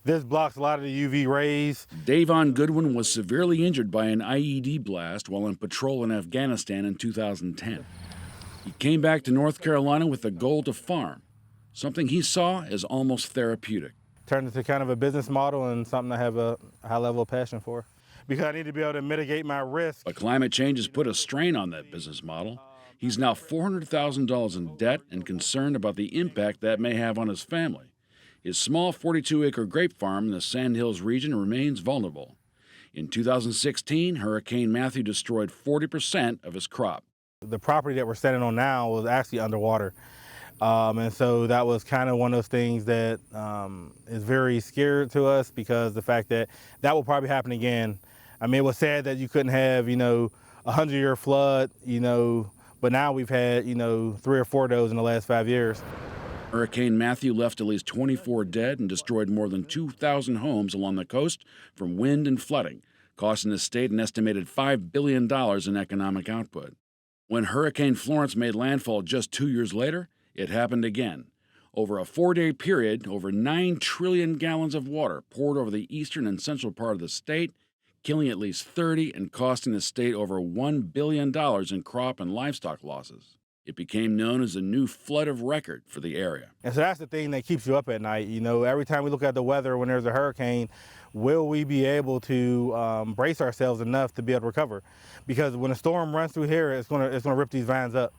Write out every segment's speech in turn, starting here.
This blocks a lot of the UV rays. Davon Goodman was severely injured by an IED blast while on patrol in Afghanistan in 2010. He came back to North Carolina with the goal to farm, something he saw as almost therapeutic. Turned into kind of a business model and something I have a high level of passion for, because I need to be able to mitigate my risk. But climate change has put a strain on that business model. He's now $400,000 in debt and concerned about the impact that may have on his family. His small 42-acre grape farm in the Sandhills region remains vulnerable. In 2016, Hurricane Matthew destroyed 40% of his crop. The property that we're standing on now was actually underwater. And so that was kind of one of those things that is very scary to us, because the fact that will probably happen again. I mean, it was sad that you couldn't have, a 100-year flood, but now we've had, 3 or 4 of those in the last 5 years. Hurricane Matthew left at least 24 dead and destroyed more than 2,000 homes along the coast from wind and flooding, costing the state an estimated $5 billion in economic output. When Hurricane Florence made landfall just 2 years later, it happened again. Over a 4-day period, over 9 trillion gallons of water poured over the eastern and central part of the state, killing at least 30 and costing the state over $1 billion in crop and livestock losses. It became known as a new flood of record for the area. And so that's the thing that keeps you up at night. Every time we look at the weather when there's a hurricane, will we be able to brace ourselves enough to be able to recover? Because when a storm runs through here, it's gonna rip these vines up.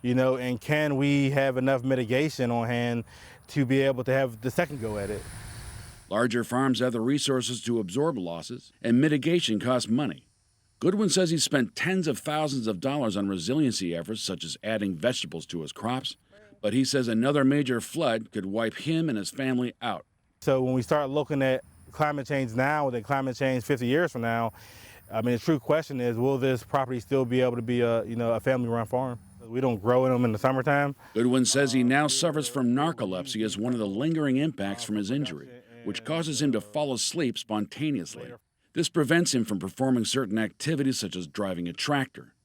And can we have enough mitigation on hand to be able to have the second go at it? Larger farms have the resources to absorb losses, and mitigation costs money. Goodwin says he's spent tens of thousands of dollars on resiliency efforts, such as adding vegetables to his crops, but he says another major flood could wipe him and his family out. So when we start looking at climate change now, and then climate change 50 years from now, I mean, the true question is, will this property still be able to be a family-run farm? We don't grow them in the summertime. Goodwin says he now suffers from narcolepsy as one of the lingering impacts from his injury, which causes him to fall asleep spontaneously. This prevents him from performing certain activities such as driving a tractor.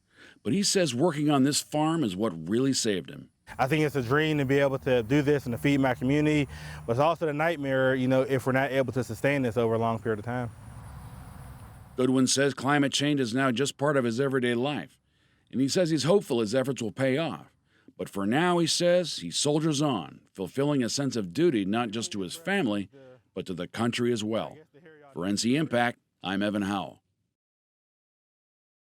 But he says working on this farm is what really saved him. I think it's a dream to be able to do this and to feed my community, but it's also the nightmare, if we're not able to sustain this over a long period of time. Goodwin says climate change is now just part of his everyday life, and he says he's hopeful his efforts will pay off. But for now, he says, he soldiers on, fulfilling a sense of duty not just to his family, but to the country as well. For NC Impact, I'm Evan Howell.